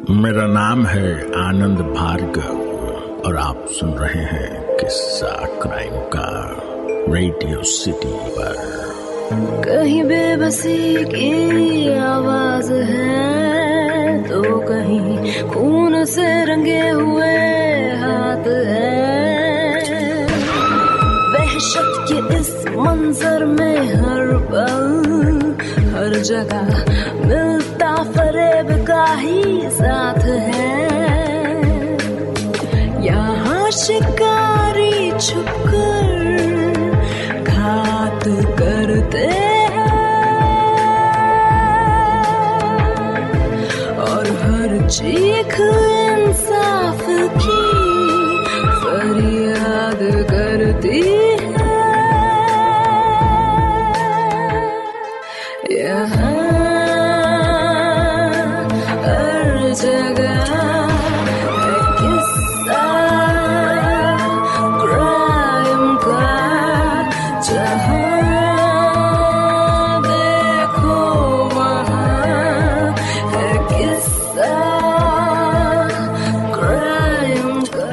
मेरा नाम है आनंद भार्गव और आप सुन रहे हैं किस्सा क्राइम का रेडियो सिटी पर। कहीं बेबसी की आवाज है तो कहीं खून से रंगे हुए हाथ है। वहशत के इस मंजर में हर पल हर जगह मिलता फरेब का ही साथ है। यहाँ शिकारी छुपकर घात करते हैं और हर चीख इंसाफ की फरियाद करती है। यहाँ हर जगह है किस्सा क्राइम का, जहाँ देखो वहाँ है किस्सा क्राइम का।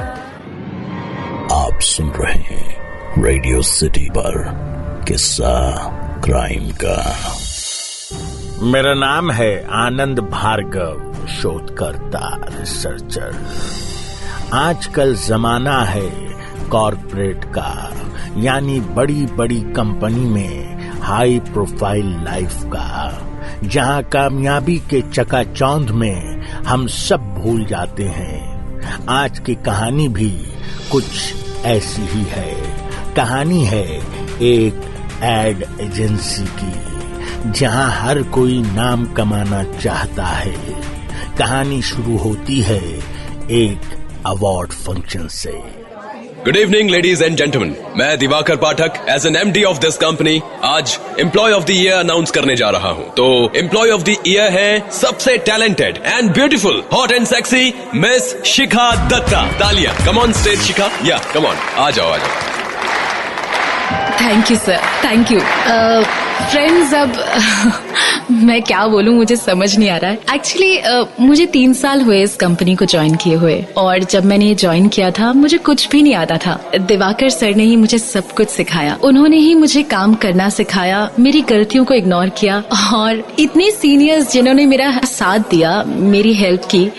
आप सुन रहे हैं रेडियो सिटी पर किस्सा क्राइम का। मेरा नाम है आनंद भार्गव, शोधकर्ता रिसर्चर। आजकल जमाना है कॉर्पोरेट का, यानी बड़ी बड़ी कंपनी में हाई प्रोफाइल लाइफ का, जहां कामयाबी के चकाचौंध में हम सब भूल जाते हैं। आज की कहानी भी कुछ ऐसी ही है। कहानी है एक एड एजेंसी की, जहां हर कोई नाम कमाना चाहता है। कहानी शुरू होती है एक अवार्ड फंक्शन से। Good evening ladies and gentleman, मैं Diwakar Pathak as an MD of this company आज employ of the year announce करने जा रहा हूं। तो एम्प्लॉय ऑफ द ईयर है सबसे talented and beautiful, hot and sexy miss Shikha Datta. तालियां, कम ऑन स्टेज शिखा, या कम ऑन, आ जाओ। Thank you sir, thank you. Friends, अब मैं क्या बोलूं, मुझे समझ नहीं आ रहा है। एक्चुअली मुझे 3 साल हुए इस कंपनी को ज्वाइन किए हुए, और जब मैंने ये ज्वाइन किया था मुझे कुछ भी नहीं आता था। दिवाकर सर ने ही मुझे सब कुछ सिखाया। उन्होंने ही मुझे काम करना सिखाया, मेरी गलतियों को इग्नोर किया, और इतने सीनियर्स जिन्होंने मेरा साथ दिया, मेरी हेल्प की।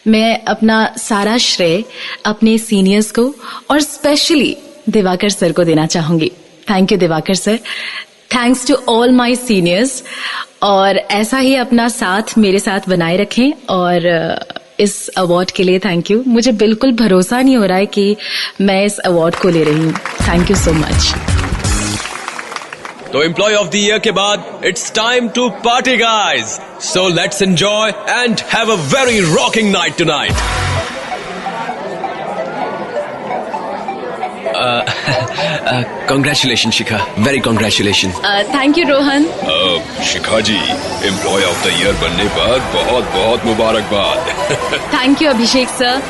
मैं अपना सारा श्रेय अपने सीनियर्स को और स्पेशली दिवाकर सर को देना चाहूंगी। Thank you Diwakar sir, thanks to all my seniors, और ऐसा ही अपना साथ मेरे साथ बनाए रखें। और इस अवार्ड के लिए थैंक यू। मुझे बिल्कुल भरोसा नहीं हो रहा है कि मैं इस अवार्ड को ले रही हूँ। Thank you so much. तो एम्प्लॉय ऑफ द ईयर के बाद it's time to party guys, so let's enjoy and have a very rocking night tonight. Congratulations, Shikha, very congratulations. Thank you Rohan. Shikha ji, employee of the year बनने पर बहुत बहुत मुबारकबाद। Thank you Abhishek sir.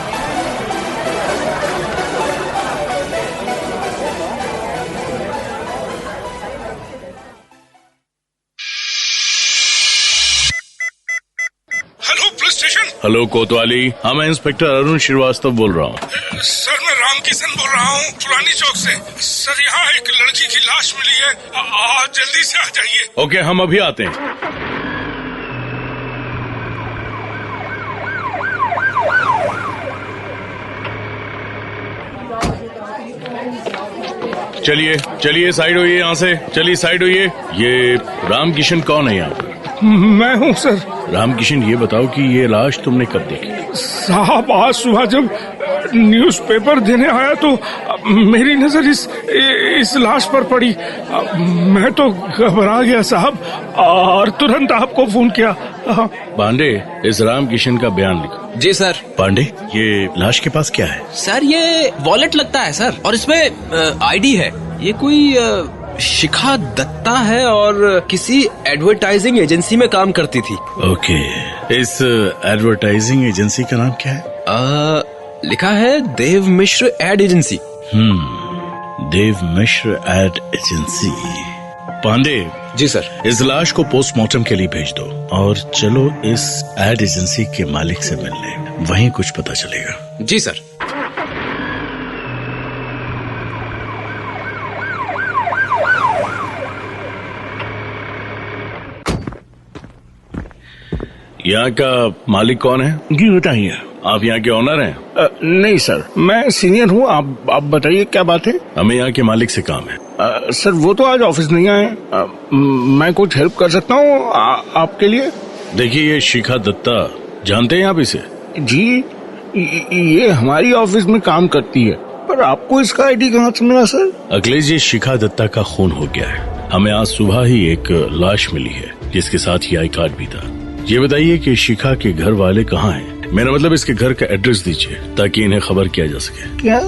Hello police station. Hello कोतवाली, हाँ मैं inspector Arun Srivastava बोल रहा हूँ। सर मैं राम किशन बोल रहा हूँ, पुरानी चौक से। सर यहाँ एक लड़की की लाश मिली है, आप जल्दी से आ जाइए। ओके, हम अभी आते हैं। चलिए चलिए, साइड होइए यहाँ से, चलिए साइड होइए। ये राम किशन कौन है यहाँ पर? मैं हूँ सर। राम किशन, ये बताओ कि ये लाश तुमने कब देखी? साहब, आज सुबह जब न्यूज़पेपर देने आया तो मेरी नजर इस लाश पर पड़ी। मैं तो घबरा गया साहब, और तुरंत आपको फोन किया। पांडे, इस राम किशन का बयान लिखो। जी सर। पांडे, ये लाश के पास क्या है? सर ये वॉलेट लगता है सर, और इसमें आईडी है। ये कोई शिखा दत्ता है और किसी एडवर्टाइजिंग एजेंसी में काम करती थी। ओके, इस एडवर्टाइजिंग एजेंसी का नाम क्या है? लिखा है देव मिश्र एड एजेंसी। देव मिश्र एड एजेंसी। पांडे, जी सर। इस लाश को पोस्टमार्टम के लिए भेज दो और चलो इस एड एजेंसी के मालिक से मिलने, वहीं कुछ पता चलेगा। जी सर। यहाँ का मालिक कौन है? जी बताइए। आप यहाँ के ऑनर हैं? नहीं सर, मैं सीनियर हूँ। आप बताइए क्या बात है? हमें यहाँ के मालिक से काम है। सर वो तो आज ऑफिस नहीं आए। मैं कुछ हेल्प कर सकता हूँ आपके लिए? देखिए, ये शिखा दत्ता, जानते हैं आप इसे? जी, ये हमारी ऑफिस में काम करती है, पर आपको इसका आईडी कहाँ से मिला सर? अखिलेश जी, शिखा दत्ता का खून हो गया है। हमें आज सुबह ही एक लाश मिली है जिसके साथ ही आई कार्ड भी था। ये बताइए कि शिखा के घर वाले कहाँ हैं? मेरा मतलब इसके घर का एड्रेस दीजिए ताकि इन्हें खबर किया जा सके। क्या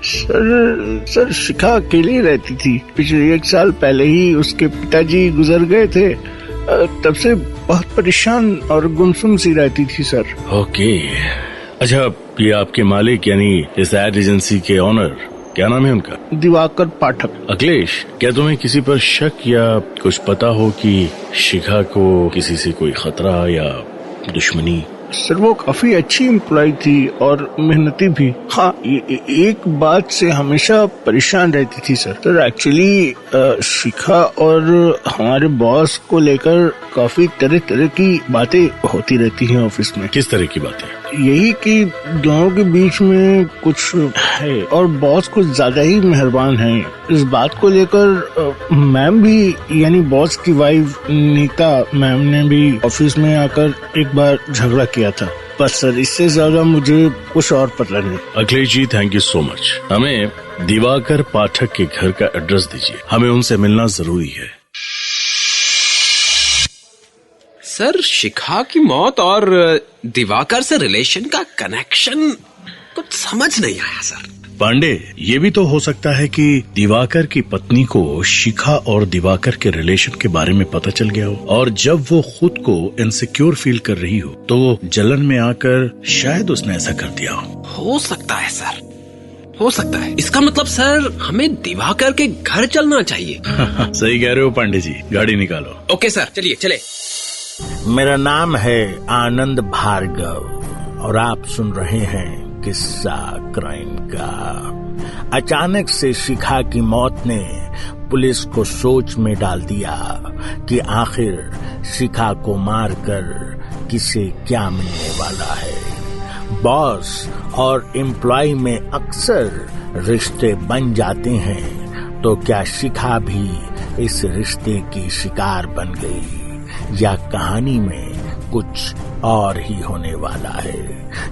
सर शिखा अकेली रहती थी। पिछले 1 साल पहले ही उसके पिताजी गुजर गए थे। तब से बहुत परेशान और गुमसुम सी रहती थी सर। ओके, अच्छा, ये आपके मालिक यानी इस एड एजेंसी के ऑनर, क्या नाम है उनका? दिवाकर पाठक। अखिलेश, क्या तुम्हें किसी पर शक या कुछ पता हो कि शिखा को किसी से कोई खतरा या दुश्मनी? सर वो काफी अच्छी एम्प्लॉय थी और मेहनती भी। हाँ, एक बात से हमेशा परेशान रहती थी सर एक्चुअली शिखा और हमारे बॉस को लेकर काफी तरह तरह की बातें होती रहती हैं ऑफिस में। किस तरह की बातें? यही कि दोनों के बीच में कुछ है और बॉस कुछ ज्यादा ही मेहरबान है। इस बात को लेकर मैम भी, यानी बॉस की वाइफ नीता मैम ने भी ऑफिस में आकर एक बार झगड़ा किया था। बस सर, इससे ज्यादा मुझे कुछ और पता नहीं। Akhilesh ji, thank you so much. हमें दिवाकर पाठक के घर का एड्रेस दीजिए, हमें उनसे मिलना जरूरी है। सर, शिखा की मौत और दिवाकर से रिलेशन का कनेक्शन कुछ समझ नहीं आया सर। पांडे, ये भी तो हो सकता है कि दिवाकर की पत्नी को शिखा और दिवाकर के रिलेशन के बारे में पता चल गया हो और जब वो खुद को इनसिक्योर फील कर रही हो तो जलन में आकर शायद उसने ऐसा कर दिया हो सकता है सर, हो सकता है। इसका मतलब सर, हमें दिवाकर के घर चलना चाहिए। सही कह रहे हो पांडे जी, गाड़ी निकालो। ओके सर, चलिए चले। मेरा नाम है आनंद भार्गव और आप सुन रहे हैं किस्सा क्राइम का। अचानक से शिखा की मौत ने पुलिस को सोच में डाल दिया कि आखिर शिखा को मारकर किसे क्या मिलने वाला है। बॉस और एम्प्लॉय में अक्सर रिश्ते बन जाते हैं, तो क्या शिखा भी इस रिश्ते की शिकार बन गई या कहानी में कुछ और ही होने वाला है?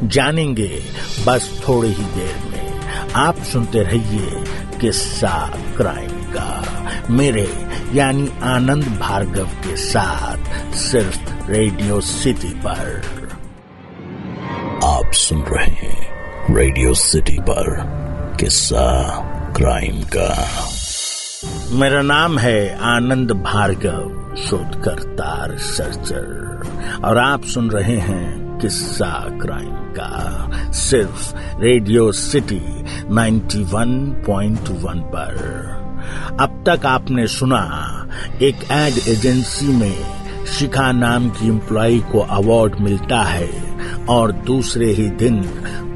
जानेंगे बस थोड़ी ही देर में। आप सुनते रहिए किस्सा क्राइम का, मेरे यानी आनंद भार्गव के साथ, सिर्फ रेडियो सिटी पर। आप सुन रहे हैं रेडियो सिटी पर किस्सा क्राइम का। मेरा नाम है आनंद भार्गव, शोधकर्ता रिसर्चर, और आप सुन रहे हैं किस्सा क्राइम का, सिर्फ रेडियो सिटी 91.1 पर। अब तक आपने सुना एक एड एजेंसी में शिखा नाम की एम्प्लॉय को अवार्ड मिलता है और दूसरे ही दिन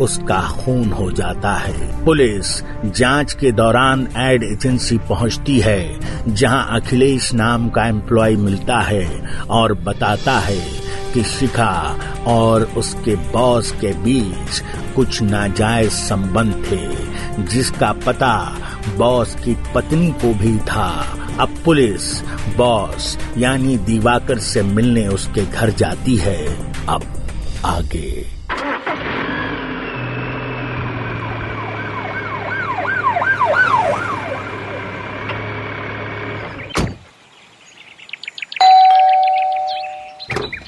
उसका खून हो जाता है। पुलिस जांच के दौरान एड एजेंसी पहुंचती है जहां अखिलेश नाम का एम्प्लॉय मिलता है और बताता है कि शिखा और उसके बॉस के बीच कुछ नाजायज संबंध थे, जिसका पता बॉस की पत्नी को भी था। अब पुलिस बॉस यानी दिवाकर से मिलने उसके घर जाती है। अब आगे।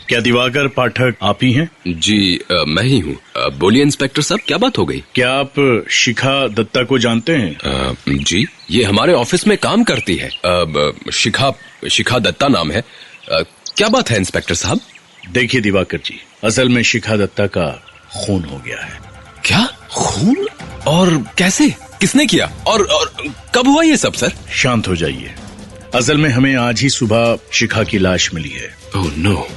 क्या दिवाकर पाठक आप ही हैं? जी मैं ही हूँ। बोलिए इंस्पेक्टर साहब, क्या बात हो गई? क्या आप शिखा दत्ता को जानते हैं? जी, ये हमारे ऑफिस में काम करती है। शिखा दत्ता नाम है। क्या बात है इंस्पेक्टर साहब? देखिए दिवाकर जी, असल में शिखा दत्ता का खून हो गया है। क्या खून? और कैसे? किसने किया? और कब हुआ ये सब सर? शांत हो जाइए। असल में हमें आज ही सुबह शिखा की लाश मिली है। Oh no.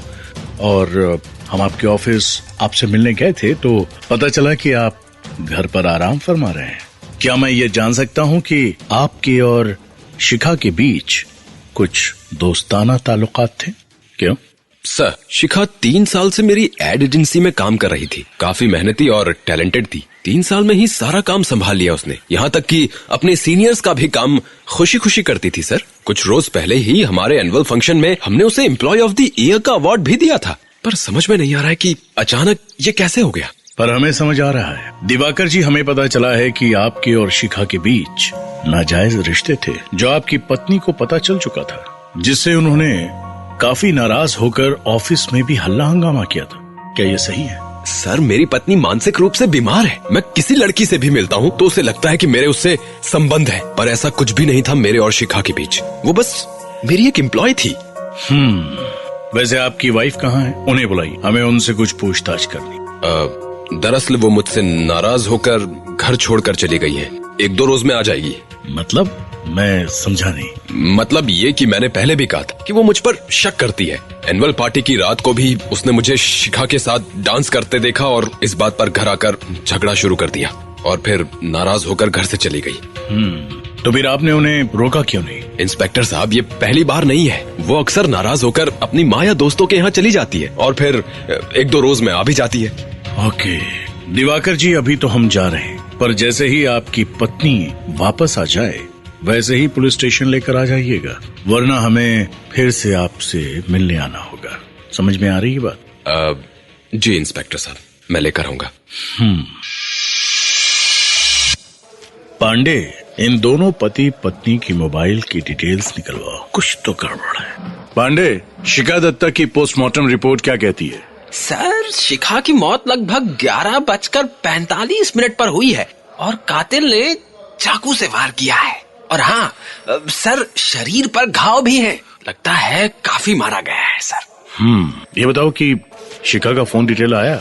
और हम आपके ऑफिस आपसे मिलने गए थे तो पता चला कि आप घर पर आराम फरमा रहे हैं। क्या मैं ये जान सकता हूँ कि आपके और शिखा के बीच कुछ दोस्ताना ताल्लुकात थे? क्यों? सर, शिखा 3 साल से मेरी एड एजेंसी में काम कर रही थी। काफी मेहनती और टैलेंटेड थी। 3 साल में ही सारा काम संभाल लिया उसने। यहाँ तक कि अपने सीनियर्स का भी काम खुशी खुशी करती थी सर। कुछ रोज पहले ही हमारे एनुअल फंक्शन में हमने उसे एम्प्लॉय ऑफ द ईयर का अवार्ड भी दिया था। पर समझ में नहीं आ रहा है कि अचानक ये कैसे हो गया। पर हमें समझ आ रहा है दिवाकर जी। हमें पता चला है कि आपके और शिखा के बीच नाजायज रिश्ते थे, जो आपकी पत्नी को पता चल चुका था, जिससे उन्होंने काफी नाराज होकर ऑफिस में भी हल्ला हंगामा किया था। क्या ये सही है? सर, मेरी पत्नी मानसिक रूप से बीमार है। मैं किसी लड़की से भी मिलता हूँ तो उसे लगता है कि मेरे उससे संबंध है, पर ऐसा कुछ भी नहीं था मेरे और शिखा के बीच। वो बस मेरी एक एम्प्लॉय थी। वैसे आपकी वाइफ कहाँ है? उन्हें बुलाइए, हमें उनसे कुछ पूछताछ करनी। दरअसल वो मुझसे नाराज होकर घर छोड़कर चली गई है। 1-2 रोज में आ जाएगी। मतलब? मैं समझा नहीं। मतलब ये कि मैंने पहले भी कहा था कि वो मुझ पर शक करती है। एनुअल पार्टी की रात को भी उसने मुझे शिखा के साथ डांस करते देखा और इस बात पर घर आकर झगड़ा शुरू कर दिया और फिर नाराज होकर घर से चली गई। तो फिर आपने उन्हें रोका क्यों नहीं? इंस्पेक्टर साहब, ये पहली बार नहीं है। वो अक्सर नाराज होकर अपनी माँ या दोस्तों के यहाँ चली जाती है और फिर 1-2 रोज में आ भी जाती है। ओके दिवाकर जी, अभी तो हम जा रहे हैं, पर जैसे ही आपकी पत्नी वापस आ जाए वैसे ही पुलिस स्टेशन लेकर आ जाइएगा, वरना हमें फिर से आपसे मिलने आना होगा। समझ में आ रही है बात? जी इंस्पेक्टर साहब, मैं लेकर आऊंगा। पांडे, इन दोनों पति पत्नी की मोबाइल की डिटेल्स निकलवाओ, कुछ तो गड़बड़ है। पांडे, शिखा दत्ता की पोस्टमार्टम रिपोर्ट क्या कहती है? सर, शिखा की मौत लगभग 11:45 पर हुई है और कातिल ने चाकू से वार किया है। और हाँ सर, शरीर पर घाव भी हैं। लगता है काफी मारा गया है सर। ये बताओ कि शिखा का फोन डिटेल आया?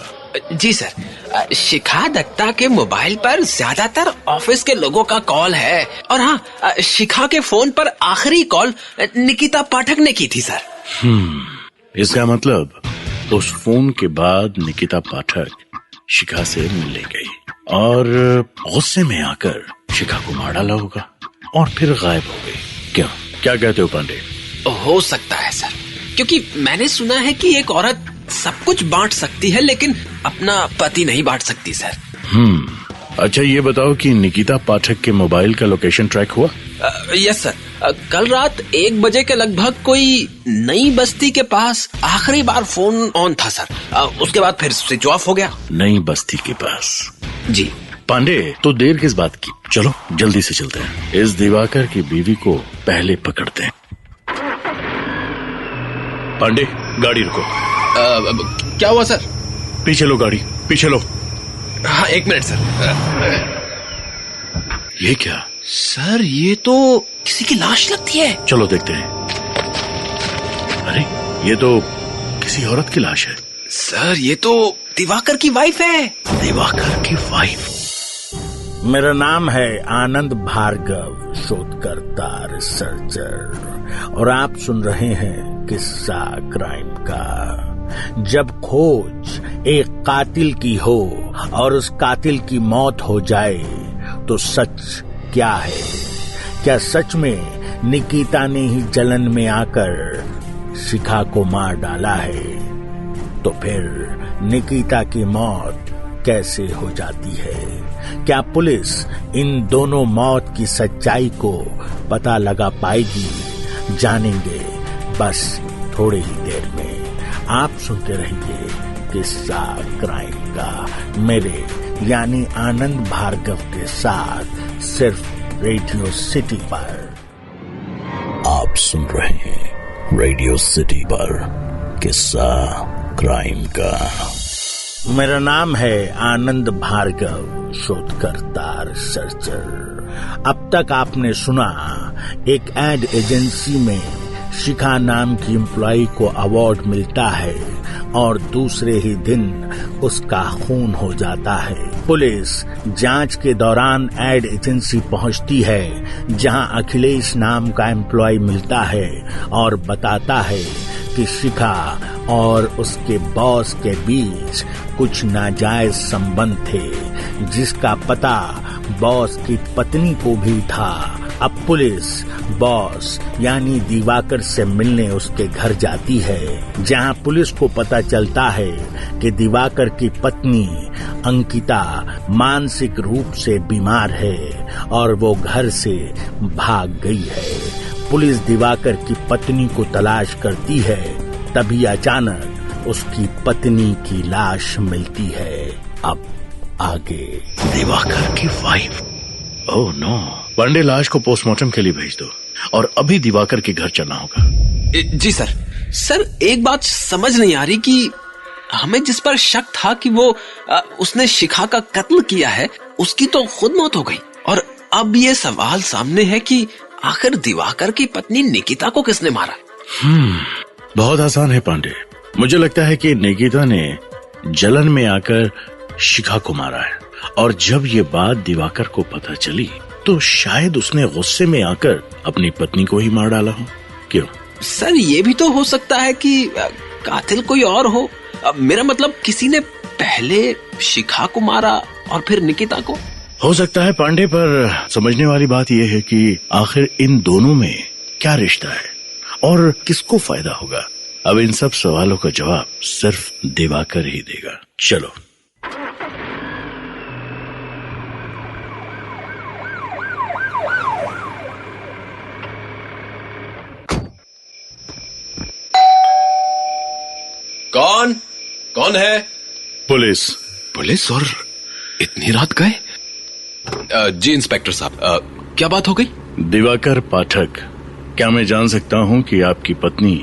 जी सर, शिखा दत्ता के मोबाइल पर ज्यादातर ऑफिस के लोगों का कॉल है। और हाँ, शिखा के फोन पर आखिरी कॉल निकिता पाठक ने की थी सर। इसका मतलब उस फोन के बाद निकिता पाठक शिखा से मिलने गई और गुस्से में आकर शिखा को मार डाला होगा और फिर गायब हो गई। क्या कहते हो पांडे? हो सकता है सर, क्योंकि मैंने सुना है कि एक औरत सब कुछ बांट सकती है लेकिन अपना पति नहीं बांट सकती सर। अच्छा ये बताओ कि निकिता पाठक के मोबाइल का लोकेशन ट्रैक हुआ? यस सर, कल रात 1 बजे के लगभग कोई नई बस्ती के पास आखिरी बार फोन ऑन था सर। उसके बाद फिर स्विच ऑफ हो गया। नई बस्ती के पास? जी। पांडे, तो देर किस बात की? चलो जल्दी से चलते हैं, इस दिवाकर की बीवी को पहले पकड़ते हैं। पांडे, गाड़ी रुको। क्या हुआ सर? पीछे लो गाड़ी, पीछे लो। हाँ 1 मिनट सर। ये क्या? सर, ये तो किसी की लाश लगती है। चलो देखते हैं। अरे ये तो किसी औरत की लाश है। सर, ये तो दिवाकर की वाइफ है। दिवाकर की वाइफ? मेरा नाम है आनंद भार्गव, शोधकर्ता रिसर्चर, और आप सुन रहे हैं किस्सा क्राइम का। जब खोज एक कातिल की हो और उस कातिल की मौत हो जाए तो सच क्या है? क्या सच में निकिता ने ही जलन में आकर शिखा को मार डाला है? तो फिर निकिता की मौत कैसे हो जाती है? क्या पुलिस इन दोनों मौत की सच्चाई को पता लगा पाएगी? जानेंगे बस थोड़ी ही देर में। आप सुनते रहिए किस्सा क्राइम का, मेरे यानी आनंद भार्गव के साथ, सिर्फ रेडियो सिटी पर। आप सुन रहे हैं रेडियो सिटी पर किस्सा क्राइम का। मेरा नाम है आनंद भार्गव, शोधकर्ता रिसर्चर। अब तक आपने सुना एक एड एजेंसी में शिखा नाम की एम्प्लॉई को अवार्ड मिलता है और दूसरे ही दिन उसका खून हो जाता है। पुलिस जांच के दौरान एड एजेंसी पहुंचती है, जहां अखिलेश नाम का एम्प्लॉय मिलता है और बताता है कि शिखा और उसके बॉस के बीच कुछ नाजायज संबंध थे, जिसका पता बॉस की पत्नी को भी था। अब पुलिस बॉस यानी दिवाकर से मिलने उसके घर जाती है, जहां पुलिस को पता चलता है कि दिवाकर की पत्नी अंकिता मानसिक रूप से बीमार है और वो घर से भाग गई है। पुलिस दिवाकर की पत्नी को तलाश करती है, तभी अचानक उसकी पत्नी की लाश मिलती है। अब आगे दिवाकर की वाइफ। Oh no. पांडे, लाश को पोस्टमार्टम के लिए भेज दो और अभी दिवाकर के घर चलना होगा। जी सर। सर, एक बात समझ नहीं आ रही कि हमें जिस पर शक था कि वो उसने शिखा का कत्ल किया है, उसकी तो खुद मौत हो गई, और अब ये सवाल सामने है कि आखिर दिवाकर की पत्नी निकिता को किसने मारा? बहुत आसान है पांडे। मुझे लगता है कि निकिता ने जलन में आकर शिखा को मारा है, और जब ये बात दिवाकर को पता चली तो शायद उसने गुस्से में आकर अपनी पत्नी को ही मार डाला हो। क्यों? सर, ये भी तो हो सकता है कि कातिल कोई और हो। मेरा मतलब, किसी ने पहले शिखा को मारा और फिर निकिता को। हो सकता है पांडे, पर समझने वाली बात यह है कि आखिर इन दोनों में क्या रिश्ता है और किसको फायदा होगा। अब इन सब सवालों का जवाब सिर्फ दिवाकर ही देगा। चलो। कौन है? पुलिस। पुलिस? और इतनी रात गए? जी इंस्पेक्टर साहब, क्या बात हो गई? दिवाकर पाठक, क्या मैं जान सकता हूँ कि आपकी पत्नी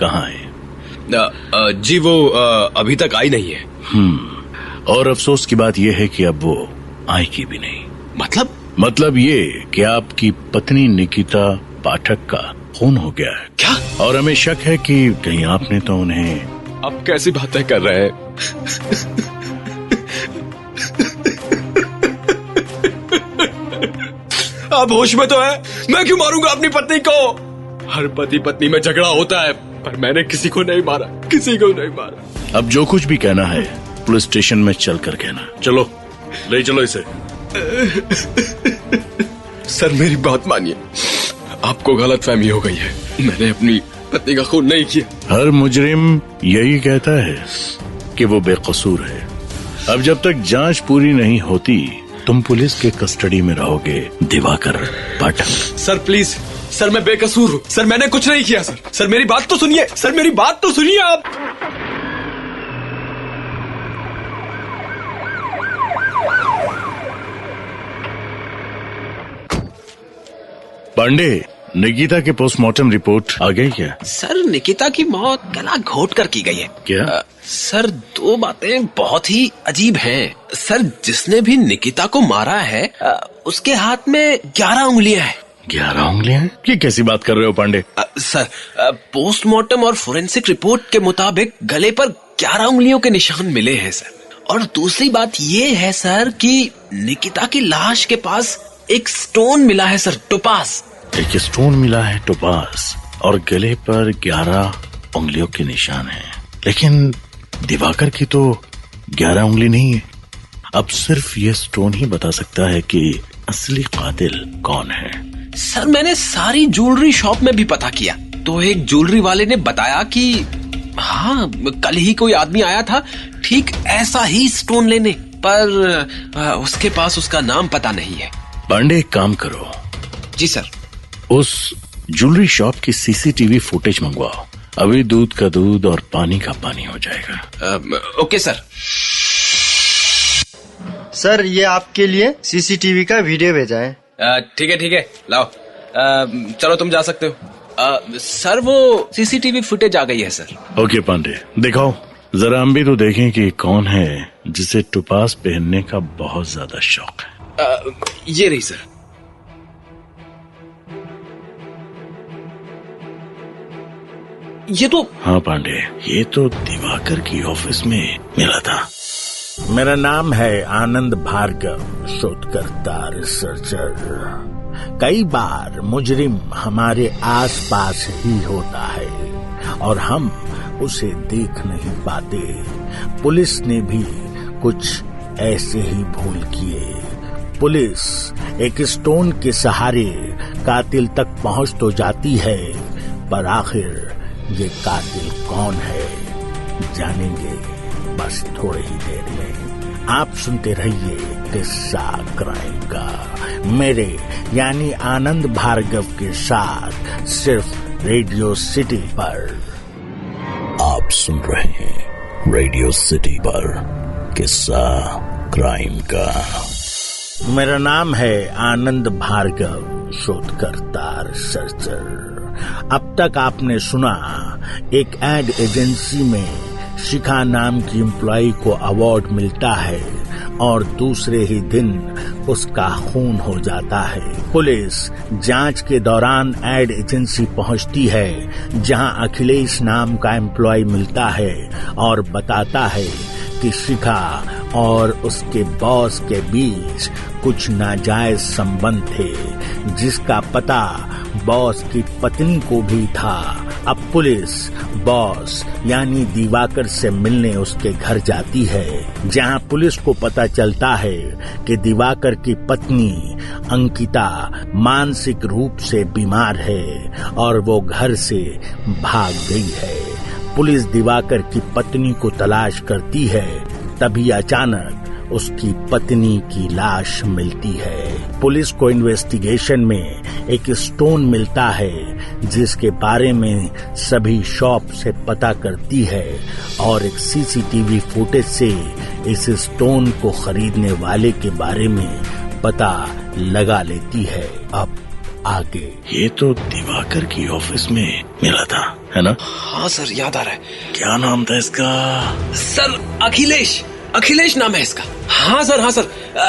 कहाँ है? जी वो अभी तक आई नहीं है। और अफसोस की बात यह है कि अब वो आएगी भी नहीं। मतलब ये कि आपकी पत्नी निकिता पाठक का खून हो गया है। क्या? और हमें शक है कि कहीं आपने तो उन्हें। आप कैसी बातें कर रहे हैं? आप होश में तो है? मैं क्यों मारूंगा अपनी पत्नी को? हर पति पत्नी में झगड़ा होता है, पर मैंने किसी को नहीं मारा, किसी को नहीं मारा। अब जो कुछ भी कहना है पुलिस स्टेशन में चलकर कहना। चलो, ले चलो इसे। सर, मेरी बात मानिए, आपको गलतफहमी हो गई है। मैंने अपनी पत्नी का खून नहीं किया। हर मुजरिम यही कहता है कि वो बेकसूर है। अब जब तक जांच पूरी नहीं होती, तुम पुलिस के कस्टडी में रहोगे दिवाकर पाठक। सर प्लीज, सर मैं बेकसूर हूँ। सर मैंने कुछ नहीं किया। सर मेरी बात तो सुनिए। सर मेरी बात तो सुनिए आप। पांडे, निकिता के पोस्टमार्टम रिपोर्ट आ गई क्या? सर, निकिता की मौत गला घोट कर की गई है। क्या? सर, दो बातें बहुत ही अजीब हैं। सर, जिसने भी निकिता को मारा है, उसके हाथ में 11 उंगलियां हैं। 11 उंगलियां? ये कैसी बात कर रहे हो पांडे? सर, पोस्टमार्टम और फोरेंसिक रिपोर्ट के मुताबिक गले पर 11 उंगलियों के निशान मिले हैं सर। और दूसरी बात ये है सर कि निकिता की लाश के पास एक स्टोन मिला है सर, टोपाज। एक स्टोन मिला है, टोपाज, और गले पर 11 उंगलियों के निशान हैं। लेकिन दिवाकर की तो 11 उंगली नहीं है। अब सिर्फ ये स्टोन ही बता सकता है कि असली कातिल कौन है। सर, मैंने सारी ज्वेलरी शॉप में भी पता किया, तो एक ज्वेलरी वाले ने बताया कि हाँ, कल ही कोई आदमी आया था ठीक ऐसा ही स्टोन लेने, पर उसके पास उसका नाम पता नहीं है। पांडे, एक काम करो। जी सर। उस ज्वेलरी शॉप की सीसीटीवी फुटेज मंगवाओ। अभी दूध का दूध और पानी का पानी हो जाएगा। Okay sir. सर, ये आपके लिए सीसीटीवी का वीडियो भेजा है। ठीक है, लाओ। चलो, तुम जा सकते हो। सर, वो सीसीटीवी फुटेज आ गई है सर। ओके पांडे, दिखाओ जरा। हम भी तो देखें कि कौन है जिसे टोपाज पहनने का बहुत ज्यादा शौक है। ये रही सर। ये तो हाँ पांडे, ये तो दिवाकर की ऑफिस में मिला था। मेरा नाम है आनंद भार्गव, शोधकर्ता रिसर्चर। कई बार मुजरिम हमारे आसपास ही होता है और हम उसे देख नहीं पाते। पुलिस ने भी कुछ ऐसे ही भूल किए। पुलिस एक स्टोन के सहारे कातिल तक पहुंच तो जाती है, पर आखिर ये कातिल कौन है जानेंगे बस थोड़ी ही देर में। आप सुनते रहिए किस्सा क्राइम का, मेरे यानी आनंद भार्गव के साथ, सिर्फ रेडियो सिटी पर। आप सुन रहे हैं रेडियो सिटी पर किस्सा क्राइम का। मेरा नाम है आनंद भार्गव, शोधकर्ता रिसर्चर। अब तक आपने सुना एक एड एजेंसी में शिखा नाम की एम्प्लॉय को अवार्ड मिलता है और दूसरे ही दिन उसका खून हो जाता है। पुलिस जांच के दौरान एड एजेंसी पहुंचती है जहां अखिलेश नाम का एम्प्लॉय मिलता है और बताता है कि शिखा और उसके बॉस के बीच कुछ नाजायज संबंध थे, जिसका पता बॉस की पत्नी को भी था। अब पुलिस बॉस यानी दिवाकर से मिलने उसके घर जाती है, जहां पुलिस को पता चलता है कि दिवाकर की पत्नी अंकिता मानसिक रूप से बीमार है और वो घर से भाग गई है। पुलिस दिवाकर की पत्नी को तलाश करती है, तभी अचानक उसकी पत्नी की लाश मिलती है। पुलिस को इन्वेस्टिगेशन में एक स्टोन मिलता है जिसके बारे में सभी शॉप से पता करती है और एक सीसीटीवी फुटेज से इस स्टोन को खरीदने वाले के बारे में पता लगा लेती है। अब आगे। ये तो दिवाकर की ऑफिस में मिला था, है ना? हाँ सर, याद आ रहा है। क्या नाम था इसका? सर अखिलेश नाम है इसका। हाँ सर,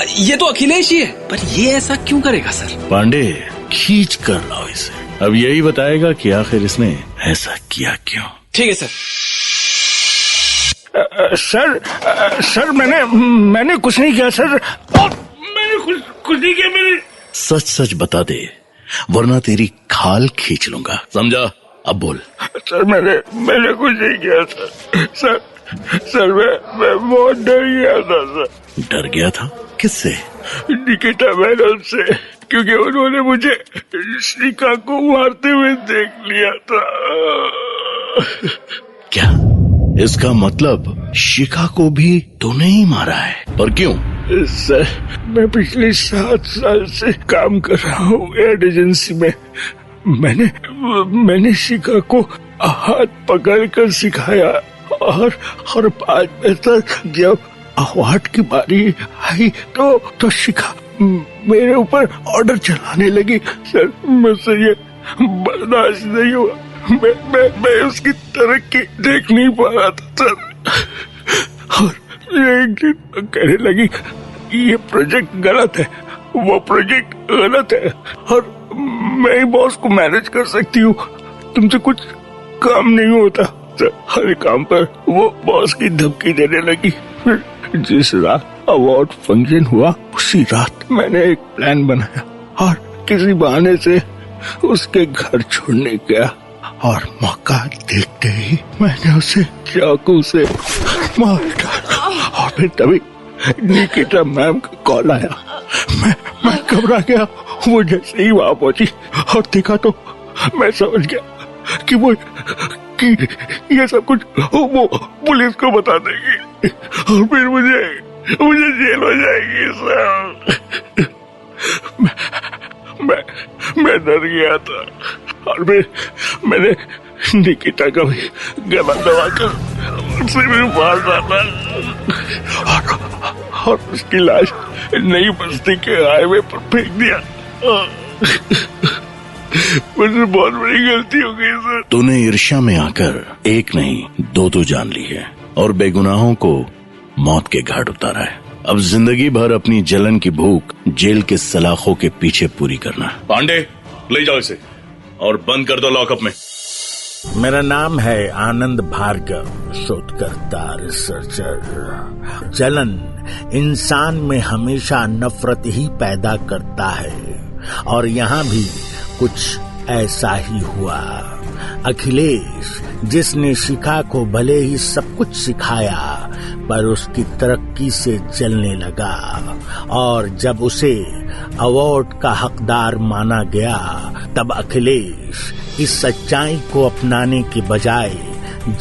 ये तो अखिलेश ही है, पर ये ऐसा क्यों करेगा सर? पांडे, खींच कर लाओ इसे, अब यही बताएगा कि आखिर इसने ऐसा किया क्यों। ठीक है सर। सर मैंने कुछ नहीं किया सर। मैंने कुछ नहीं किया। मैंने सच बता दे, वरना तेरी खाल खींच लूंगा, समझा? अब बोल। सर मैंने कुछ नहीं किया सर मैं बहुत डर गया था सर। डर गया था? किससे? निकिता मैडम से, क्योंकि उन्होंने मुझे शिखा को मारते हुए देख लिया था। क्या इसका मतलब शिखा को भी तूने ही मारा है? पर क्यों? सर, मैं पिछले 7 साल से काम कर रहा हूँ एड एजेंसी में। मैंने शिखा को हाथ पकड़कर सिखाया और 5 बजे तक जब अवार्ड की बारी आई तो शिखा मेरे ऊपर ऑर्डर चलाने लगी। सर, मुझसे ये बर्दाश्त नहीं हुआ। मैं उसकी तरक्की देख नहीं पा रहा था सर। और एक दिन कहने लगी ये प्रोजेक्ट गलत है, वो प्रोजेक्ट गलत है और मैं ही बॉस को मैनेज कर सकती हूँ, तुमसे कुछ काम नहीं होता। हर काम पर वो बॉस की धमकी देने लगी। फिर जिस रात अवार्ड फंक्शन हुआ उसी रात मैंने एक प्लान बनाया और किसी बहाने से उसके घर छोड़ने गया और मौका देखते ही मैंने उसे चाकू से मार डाला। और फिर तभी निकिता मैम का कॉल आया। मैं घबरा गया। वो जैसे ही वहां पहुंची और देखा तो मैं समझ गया कि ये सब कुछ वो पुलिस को बता देगी और फिर मुझे जेल हो जाएगी सर। मैं डर गया था और फिर मैंने निकिता का भी गला दबाकर उसे भी मार डाला और उसकी लाश नई बस्ती के हाईवे पर फेंक दिया। मुझे बहुत बड़ी गलती हो गई सर। तूने ईर्ष्या में आकर एक नहीं 2 जान ली है और बेगुनाहों को मौत के घाट उतारा है। अब जिंदगी भर अपनी जलन की भूख जेल के सलाखों के पीछे पूरी करना। पांडे, ले जाओ इसे और बंद कर दो लॉकअप में। मेरा नाम है आनंद भार्गव, शोधकर्ता, रिसर्चर। जलन इंसान में हमेशा नफरत ही पैदा करता है और यहाँ भी कुछ ऐसा ही हुआ। अखिलेश, जिसने शिखा को भले ही सब कुछ सिखाया, पर उसकी तरक्की से जलने लगा और जब उसे अवार्ड का हकदार माना गया, तब अखिलेश इस सच्चाई को अपनाने के बजाय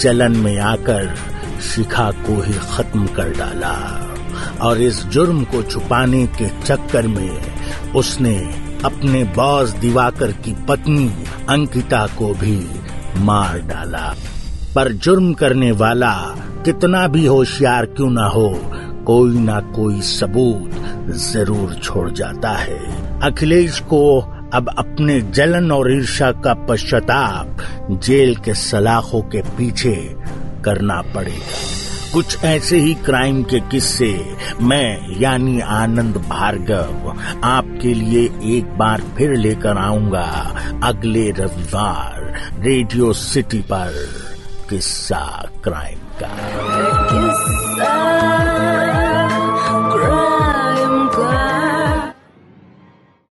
जलन में आकर शिखा को ही खत्म कर डाला और इस जुर्म को छुपाने के चक्कर में उसने अपने बॉस दिवाकर की पत्नी अंकिता को भी मार डाला। पर जुर्म करने वाला कितना भी होशियार क्यों ना हो, कोई ना कोई सबूत जरूर छोड़ जाता है। अखिलेश को अब अपने जलन और ईर्ष्या का पश्चाताप जेल के सलाखों के पीछे करना पड़ेगा। कुछ ऐसे ही क्राइम के किस्से मैं यानी आनंद भार्गव आपके लिए एक बार फिर लेकर आऊंगा अगले रविवार रेडियो सिटी पर किस्सा क्राइम का।